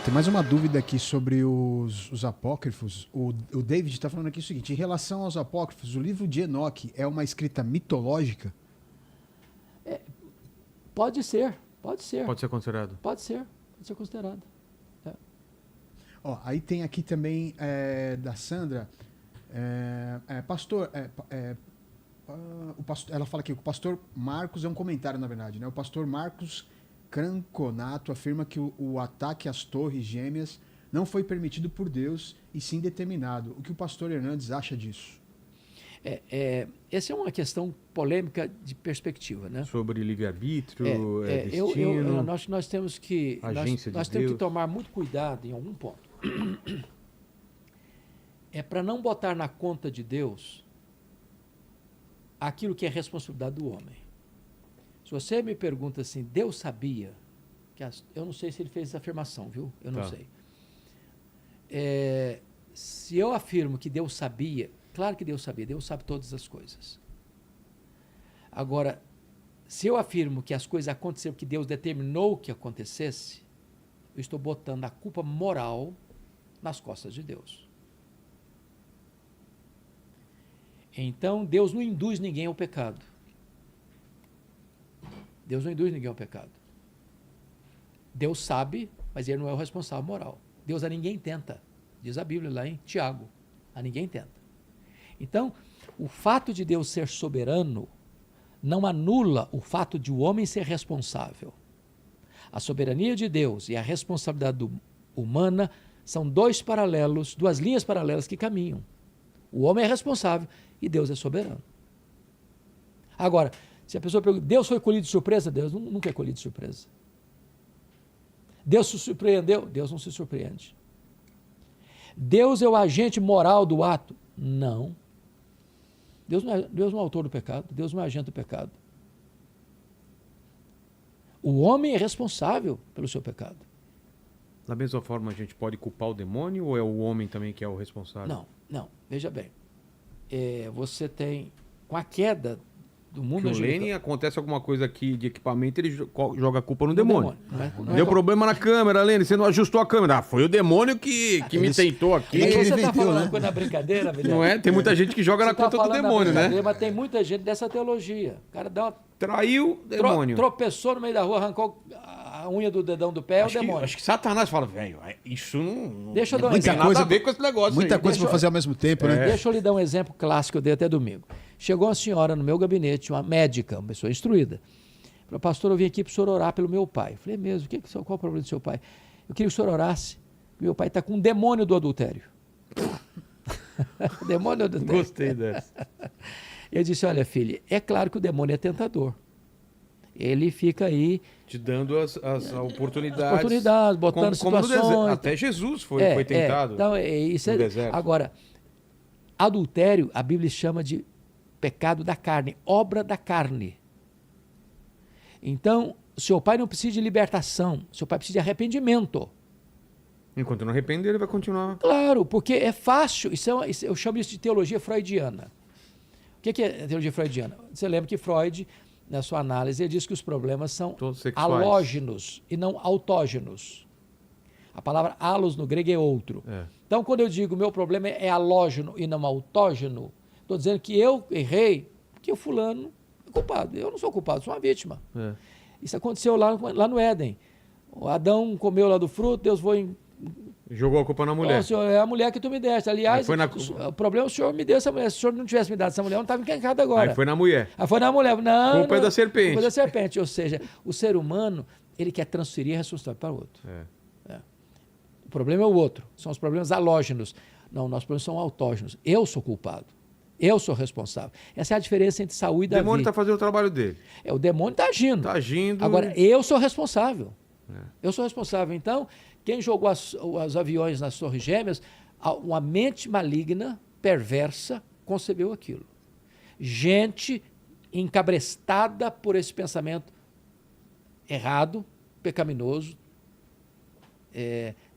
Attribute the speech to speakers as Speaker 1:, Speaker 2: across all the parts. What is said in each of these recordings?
Speaker 1: Tem mais uma dúvida aqui sobre os apócrifos. O David está falando aqui o seguinte: em relação aos apócrifos, o livro de Enoque é uma escrita mitológica?
Speaker 2: Pode ser, pode ser.
Speaker 3: Pode ser considerado.
Speaker 2: Pode ser considerado.
Speaker 1: Ó, aí tem aqui também da Sandra, pastor, ela fala que o pastor Marcos, é um comentário na verdade, né? O pastor Marcos Cranconato afirma que o ataque às torres gêmeas não foi permitido por Deus e sim determinado. O que o pastor Hernandes acha disso?
Speaker 2: Essa é uma questão polêmica de perspectiva, né?
Speaker 3: Sobre livre-arbítrio, destino,
Speaker 2: nós temos que nós temos que tomar muito cuidado em algum ponto. É para não botar na conta de Deus aquilo que é responsabilidade do homem. Se você me pergunta assim, Deus sabia que eu não sei se ele fez essa afirmação, viu? Eu não sei. Se eu afirmo que Deus sabia, claro que Deus sabia, Deus sabe todas as coisas. Agora, se eu afirmo que as coisas aconteceram porque Deus determinou que acontecesse, eu estou botando a culpa moral nas costas de Deus. Então, Deus não induz ninguém ao pecado. Deus não induz ninguém ao pecado. Deus sabe, mas ele não é o responsável moral. Deus a ninguém tenta. Diz a Bíblia lá em Tiago. A ninguém tenta. Então, o fato de Deus ser soberano não anula o fato de o homem ser responsável. A soberania de Deus e a responsabilidade humana são duas linhas paralelas que caminham. O homem é responsável e Deus é soberano. Agora, se a pessoa pergunta, Deus foi colhido de surpresa? Deus nunca é colhido de surpresa. Deus se surpreendeu? Deus não se surpreende. Deus é o agente moral do ato? Não. Deus não é o autor do pecado, Deus não é agente do pecado. O homem é responsável pelo seu pecado.
Speaker 3: Da mesma forma, a gente pode culpar o demônio ou é o homem também que é o responsável?
Speaker 2: Não. Veja bem. Você tem, com a queda do mundo
Speaker 3: que
Speaker 2: angelical...
Speaker 3: o Lênin, acontece alguma coisa aqui de equipamento, ele joga a culpa no demônio.
Speaker 2: Deu
Speaker 3: problema na câmera, Lênin, você não ajustou a câmera. Foi o demônio que me tentou aqui.
Speaker 2: Você está falando uma coisa na brincadeira, Vilhena?
Speaker 3: Não é? Tem muita gente que joga na conta do demônio, né?
Speaker 2: Mas tem muita gente dessa teologia. O cara
Speaker 3: traiu o demônio.
Speaker 2: Tropeçou no meio da rua, arrancou a unha do dedão do pé, é o demônio.
Speaker 3: Acho que Satanás fala, velho, isso não
Speaker 2: Deixa eu dar
Speaker 3: tem nada a ver com esse negócio.
Speaker 1: Muita coisa para fazer ao mesmo tempo, né?
Speaker 2: Deixa eu lhe dar um exemplo clássico que eu dei até domingo. Chegou uma senhora no meu gabinete, uma médica, uma pessoa instruída. Falou, pastor, eu vim aqui para o senhor orar pelo meu pai. Eu falei, mesmo, qual o problema do seu pai? Eu queria que o senhor orasse. Meu pai está com um demônio do adultério. Demônio do adultério.
Speaker 3: Gostei dessa.
Speaker 2: Eu disse, olha, filha, é claro que o demônio é tentador. Ele fica aí...
Speaker 3: te dando as oportunidades.
Speaker 2: Botando situações.
Speaker 3: Até Jesus foi tentado
Speaker 2: então,
Speaker 3: no deserto.
Speaker 2: Agora, adultério, a Bíblia chama de pecado da carne, obra da carne. Então, seu pai não precisa de libertação, seu pai precisa de arrependimento.
Speaker 3: Enquanto não arrepender, ele vai continuar.
Speaker 2: Claro, porque é fácil, eu chamo isso de teologia freudiana. O que é teologia freudiana? Você lembra que Freud, na sua análise, ele diz que os problemas são halógenos e não autógenos. A palavra halos no grego é outro. Então, quando eu digo meu problema é halógeno e não autógeno, estou dizendo que eu errei, porque o fulano é culpado. Eu não sou culpado, sou uma vítima. Isso aconteceu lá no Éden. O Adão comeu lá do fruto, Deus foi...
Speaker 3: Jogou a culpa na mulher.
Speaker 2: Senhor, é a mulher que tu me deste. Aliás, o problema é o senhor me deu essa mulher. Se o senhor não tivesse me dado essa mulher, eu não estava encrencado agora.
Speaker 3: Aí foi na mulher.
Speaker 2: Foi na mulher. Não,
Speaker 3: culpa é da serpente.
Speaker 2: Culpa é da serpente. Ou seja, o ser humano, ele quer transferir a responsabilidade para o outro. O problema é o outro. São os problemas halógenos. Não, nossos problemas são autógenos. Eu sou culpado. Eu sou responsável. Essa é a diferença entre Saul e Davi.
Speaker 3: O demônio está fazendo o trabalho dele.
Speaker 2: O demônio está agindo.
Speaker 3: Está agindo.
Speaker 2: Agora, eu sou responsável. Eu sou responsável. Então, quem jogou os aviões nas Torres Gêmeas, uma mente maligna, perversa, concebeu aquilo. Gente encabrestada por esse pensamento errado, pecaminoso,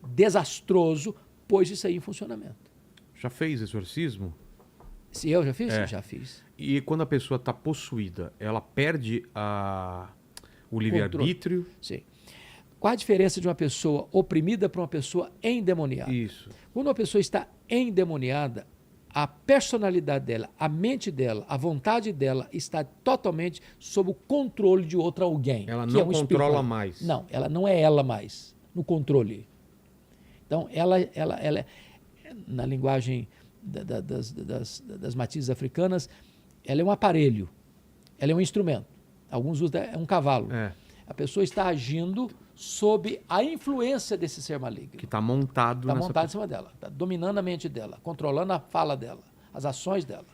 Speaker 2: desastroso, pôs isso aí em funcionamento.
Speaker 3: Já fez exorcismo?
Speaker 2: Se eu já fiz? Já fiz.
Speaker 3: E quando a pessoa está possuída, ela perde o livre-arbítrio?
Speaker 2: Sim. Qual a diferença de uma pessoa oprimida para uma pessoa endemoniada?
Speaker 3: Isso.
Speaker 2: Quando uma pessoa está endemoniada, a personalidade dela, a mente dela, a vontade dela está totalmente sob o controle de outro alguém.
Speaker 3: Ela
Speaker 2: que
Speaker 3: não
Speaker 2: é um espírito
Speaker 3: controla
Speaker 2: maligno.
Speaker 3: mais.
Speaker 2: Não, ela não é ela mais, no controle. Então, ela na linguagem das matizes africanas, ela é um aparelho, ela é um instrumento. Alguns usam, é um cavalo.
Speaker 3: É.
Speaker 2: A pessoa está agindo sob a influência desse ser maligno.
Speaker 3: Que está montado
Speaker 2: Está
Speaker 3: nessa
Speaker 2: montado em cima dela, está dominando a mente dela, controlando a fala dela, as ações dela.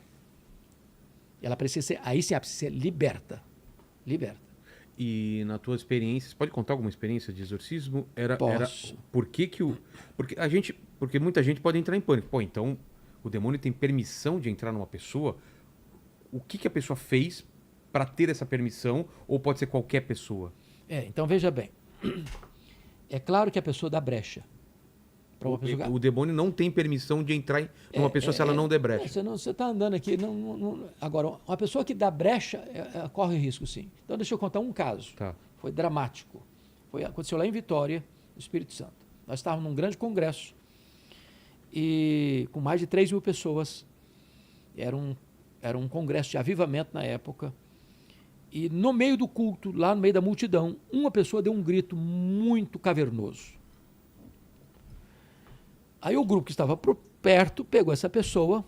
Speaker 2: Ela precisa ser, aí sim, ela precisa ser liberta. Liberta.
Speaker 3: E na tua experiência, você pode contar alguma experiência de exorcismo?
Speaker 2: Posso.
Speaker 3: Porque muita gente pode entrar em pânico. Pô, então o demônio tem permissão de entrar numa pessoa? O que a pessoa fez para ter essa permissão? Ou pode ser qualquer pessoa?
Speaker 2: Então veja bem. É claro que a pessoa dá brecha. Para uma pessoa...
Speaker 3: O demônio não tem permissão de entrar em uma pessoa se ela não der brecha.
Speaker 2: Você está andando aqui. Agora, uma pessoa que dá brecha corre risco, sim. Então, deixa eu contar um caso.
Speaker 3: Tá.
Speaker 2: Foi dramático. Aconteceu lá em Vitória, no Espírito Santo. Nós estávamos num grande congresso e com mais de 3 mil pessoas. Era um congresso de avivamento na época. E no meio do culto, lá no meio da multidão, uma pessoa deu um grito muito cavernoso. Aí o grupo que estava por perto pegou essa pessoa,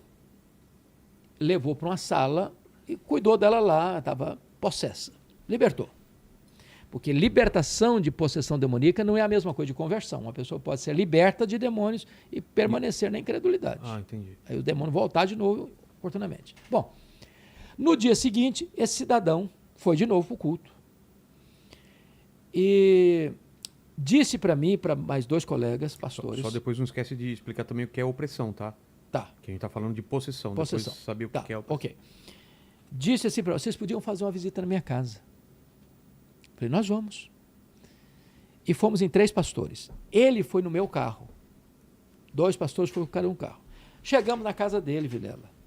Speaker 2: levou para uma sala e cuidou dela lá, estava possessa. Libertou. Porque libertação de possessão demoníaca não é a mesma coisa de conversão. Uma pessoa pode ser liberta de demônios e permanecer na incredulidade.
Speaker 3: Ah, entendi.
Speaker 2: Aí o demônio voltar de novo oportunamente. Bom, no dia seguinte, esse cidadão foi de novo para o culto e disse para mim e para mais 2 colegas pastores...
Speaker 3: Só depois não esquece de explicar também o que é opressão, tá?
Speaker 2: Tá.
Speaker 3: Que a gente está falando de possessão. Depois saber o que é opressão.
Speaker 2: Ok. Disse assim para vocês podiam fazer uma visita na minha casa. Falei, nós vamos. E fomos em 3 pastores. Ele foi no meu carro. 2 pastores foram cada um carro. Chegamos na casa dele, Vilela.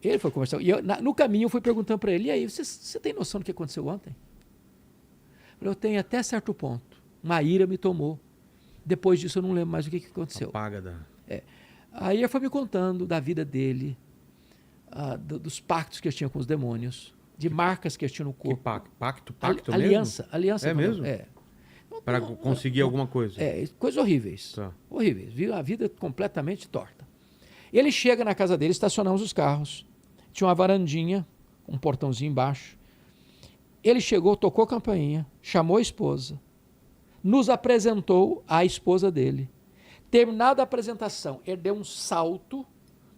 Speaker 2: Ele foi conversar. E no caminho eu fui perguntando para ele, e aí, você tem noção do que aconteceu ontem? Eu tenho até certo ponto. Uma ira me tomou. Depois disso eu não lembro mais o que aconteceu.
Speaker 3: Apaga da...
Speaker 2: Aí ele foi me contando da vida dele, dos pactos que ele tinha com os demônios, de marcas que ele tinha no corpo.
Speaker 3: Que pacto
Speaker 2: Aliança.
Speaker 3: mesmo?
Speaker 2: Aliança.
Speaker 3: É mesmo? Para conseguir alguma coisa.
Speaker 2: Coisas horríveis.
Speaker 3: Tá.
Speaker 2: Horríveis. Viu a vida completamente torta. Ele chega na casa dele, estacionamos os carros. Tinha uma varandinha, um portãozinho embaixo. Ele chegou, tocou a campainha, chamou a esposa, nos apresentou à esposa dele. Terminada a apresentação, ele deu um salto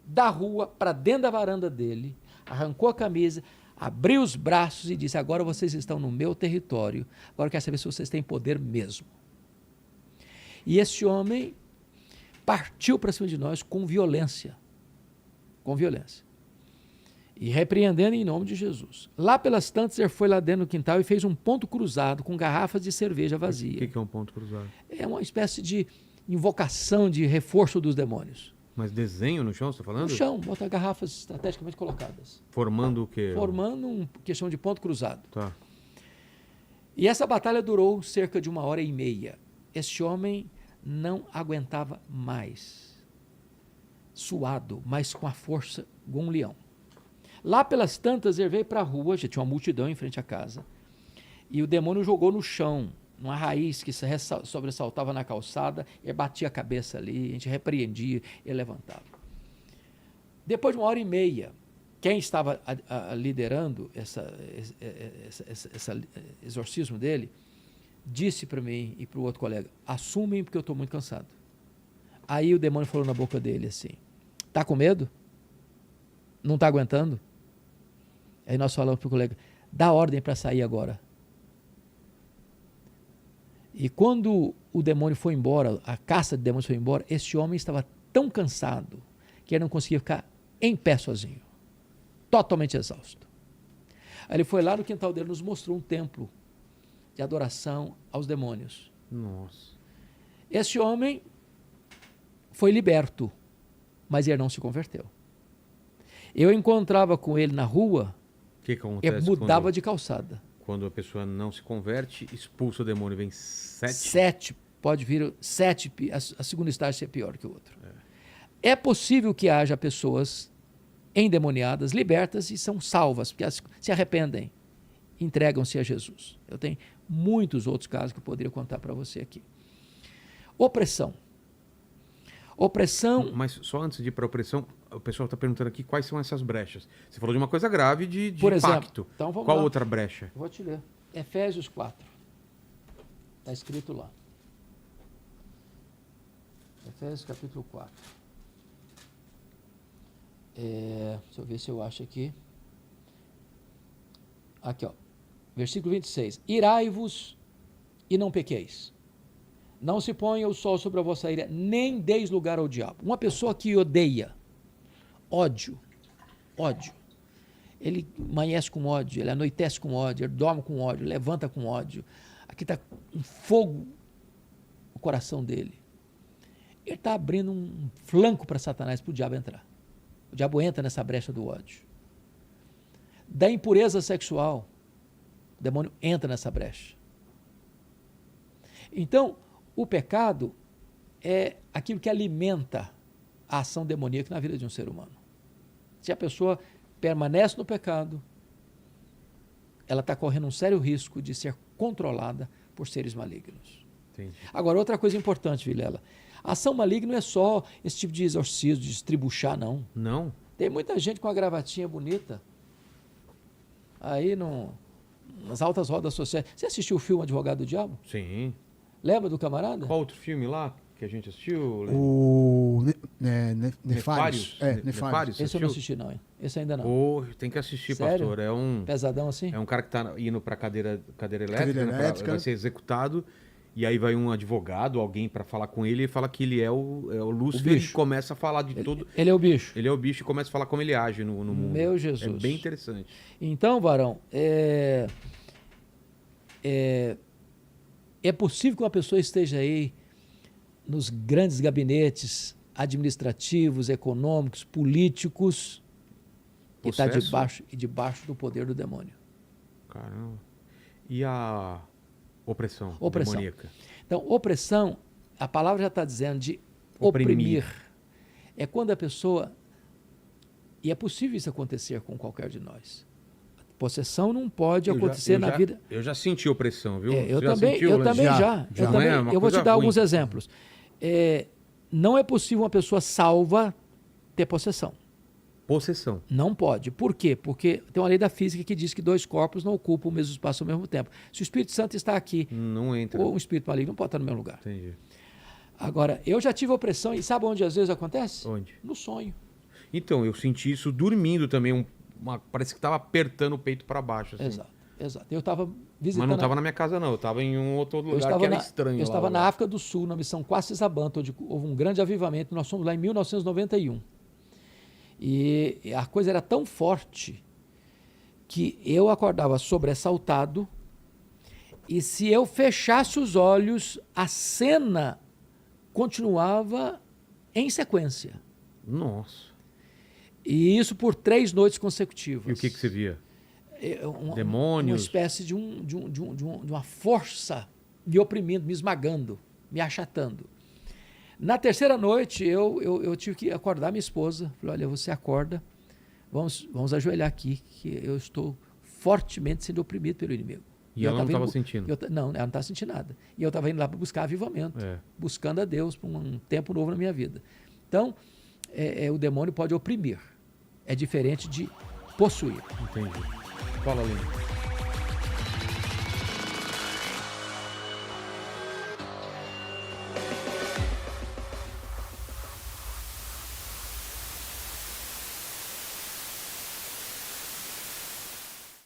Speaker 2: da rua para dentro da varanda dele, arrancou a camisa, abriu os braços e disse, agora vocês estão no meu território, agora eu quero saber se vocês têm poder mesmo. E esse homem partiu para cima de nós com violência. Com violência. E repreendendo em nome de Jesus. Lá pelas tantas, ele foi lá dentro do quintal e fez um ponto cruzado com garrafas de cerveja vazia.
Speaker 3: O que é um ponto cruzado?
Speaker 2: É uma espécie de invocação de reforço dos demônios.
Speaker 3: Mas desenho no chão, você está falando?
Speaker 2: No chão, bota garrafas estrategicamente colocadas.
Speaker 3: Formando o quê?
Speaker 2: Formando uma questão de ponto cruzado.
Speaker 3: Tá.
Speaker 2: E essa batalha durou cerca de 1h30. Esse homem não aguentava mais. Suado, mas com a força de um leão. Lá pelas tantas, ele veio para a rua, já tinha uma multidão em frente à casa, e o demônio jogou no chão, numa raiz que sobressaltava na calçada, ele batia a cabeça ali, a gente repreendia, ele levantava. Depois de 1h30, quem estava liderando esse exorcismo dele, disse para mim e para o outro colega, assumem porque eu estou muito cansado. Aí o demônio falou na boca dele assim, tá com medo? Não está aguentando? Aí nós falamos para o colega, dá ordem para sair agora. E quando o demônio foi embora, a caça de demônios foi embora, esse homem estava tão cansado que ele não conseguia ficar em pé sozinho. Totalmente exausto. Aí ele foi lá no quintal dele e nos mostrou um templo de adoração aos demônios.
Speaker 3: Nossa.
Speaker 2: Esse homem foi liberto, mas ele não se converteu. Eu encontrava com ele na rua,
Speaker 3: O que acontece?
Speaker 2: ele mudava de calçada.
Speaker 3: quando a pessoa não se converte, expulsa o demônio, vem 7?
Speaker 2: 7, pode vir 7, a segunda estágio ser pior que o outro. É possível que haja pessoas endemoniadas, libertas e são salvas, porque elas se arrependem, entregam-se a Jesus. Eu tenho muitos outros casos que eu poderia contar para você aqui. Opressão.
Speaker 3: Mas só antes de ir para a opressão, o pessoal está perguntando aqui quais são essas brechas. Você falou de uma coisa grave de
Speaker 2: Por exemplo,
Speaker 3: pacto.
Speaker 2: então vamos
Speaker 3: Qual
Speaker 2: lá.
Speaker 3: outra brecha?
Speaker 2: Eu vou te ler. Efésios 4. Está escrito lá. Efésios capítulo 4. Deixa eu ver se eu acho aqui. Aqui, ó. Versículo 26. Irai-vos e não pequeis. Não se ponha o sol sobre a vossa ira, nem deis lugar ao diabo. Uma pessoa que odeia, ódio, ele amanhece com ódio, ele anoitece com ódio, ele dorme com ódio, levanta com ódio. Aqui está um fogo no coração dele. Ele está abrindo um flanco para Satanás, para o diabo entrar. O diabo entra nessa brecha do ódio. Da impureza sexual, o demônio entra nessa brecha. Então, o pecado é aquilo que alimenta a ação demoníaca na vida de um ser humano. Se a pessoa permanece no pecado, ela está correndo um sério risco de ser controlada por seres malignos.
Speaker 3: Entendi.
Speaker 2: Agora, outra coisa importante, Vilela, a ação maligna não é só esse tipo de exorcismo, de estribuchar, não.
Speaker 3: Não?
Speaker 2: Tem muita gente com a gravatinha bonita aí nas altas rodas sociais. Você assistiu o filme Advogado do Diabo?
Speaker 3: Sim.
Speaker 2: Lembra do camarada?
Speaker 3: Qual outro filme lá que a gente assistiu?
Speaker 1: O Nefários.
Speaker 3: Nefários.
Speaker 2: Esse eu não assisti, não, hein? Esse ainda não.
Speaker 3: Oh, tem que assistir,
Speaker 2: Sério?
Speaker 3: pastor.
Speaker 2: Pesadão assim?
Speaker 3: É um cara que está indo para cadeira elétrica,
Speaker 1: Cadeira
Speaker 3: né,
Speaker 1: elétrica.
Speaker 3: vai ser executado, e aí vai um advogado, alguém para falar com ele, e fala que ele é o Lúcifer,
Speaker 2: bicho.
Speaker 3: e começa a falar de tudo.
Speaker 2: Ele é o bicho.
Speaker 3: Ele é o bicho e começa a falar como ele age no mundo.
Speaker 2: Meu Jesus.
Speaker 3: É bem interessante.
Speaker 2: Então, varão, é possível que uma pessoa esteja aí nos grandes gabinetes administrativos, econômicos, políticos, que está debaixo do poder do demônio.
Speaker 3: Caramba. E a opressão
Speaker 2: Opressão.
Speaker 3: demoníaca?
Speaker 2: Então, opressão, a palavra já está dizendo de
Speaker 3: Oprimir.
Speaker 2: oprimir. É quando a pessoa... E é possível isso acontecer com qualquer de nós. Possessão não pode acontecer na vida...
Speaker 3: Eu já senti opressão, viu?
Speaker 2: Eu
Speaker 3: Você já
Speaker 2: também
Speaker 3: sentiu,
Speaker 2: já.
Speaker 3: Lange?
Speaker 2: Eu,
Speaker 3: Não
Speaker 2: também,
Speaker 3: é uma
Speaker 2: eu vou te
Speaker 3: coisa
Speaker 2: dar
Speaker 3: ruim.
Speaker 2: alguns exemplos. Não é possível uma pessoa salva ter possessão.
Speaker 3: Possessão.
Speaker 2: Não pode. Por quê? Porque tem uma lei da física que diz que dois corpos não ocupam o mesmo espaço ao mesmo tempo. Se o Espírito Santo está aqui,
Speaker 3: Não entra.
Speaker 2: ou um espírito maligno não pode estar no mesmo lugar.
Speaker 3: Entendi.
Speaker 2: Agora, eu já tive opressão e sabe onde às vezes acontece?
Speaker 3: Onde?
Speaker 2: No sonho.
Speaker 3: Então, eu senti isso dormindo também. Parece que estava apertando o peito para baixo. Assim.
Speaker 2: Exato. Eu estava visitando...
Speaker 3: Mas não estava na minha casa, não. Eu estava em um outro lugar
Speaker 2: estava
Speaker 3: que era estranho.
Speaker 2: Eu estava
Speaker 3: lá.
Speaker 2: na África do Sul, na missão Quacisabanta, onde houve um grande avivamento. Nós fomos lá em 1991. E a coisa era tão forte que eu acordava sobressaltado e se eu fechasse os olhos, a cena continuava em sequência.
Speaker 3: Nossa.
Speaker 2: E isso por 3 noites consecutivas.
Speaker 3: E o que você via?
Speaker 2: Demônios? Uma espécie de uma força me oprimindo, me esmagando, me achatando. Na terceira noite, eu tive que acordar minha esposa. Falei, olha, você acorda, vamos ajoelhar aqui, que eu estou fortemente sendo oprimido pelo inimigo.
Speaker 3: E ela não estava sentindo?
Speaker 2: Não, ela não estava sentindo nada. E eu estava indo lá para buscar avivamento, buscando a Deus para um tempo novo na minha vida. Então, o demônio pode oprimir. É diferente de possuir.
Speaker 3: Entendi. Fala, Lino.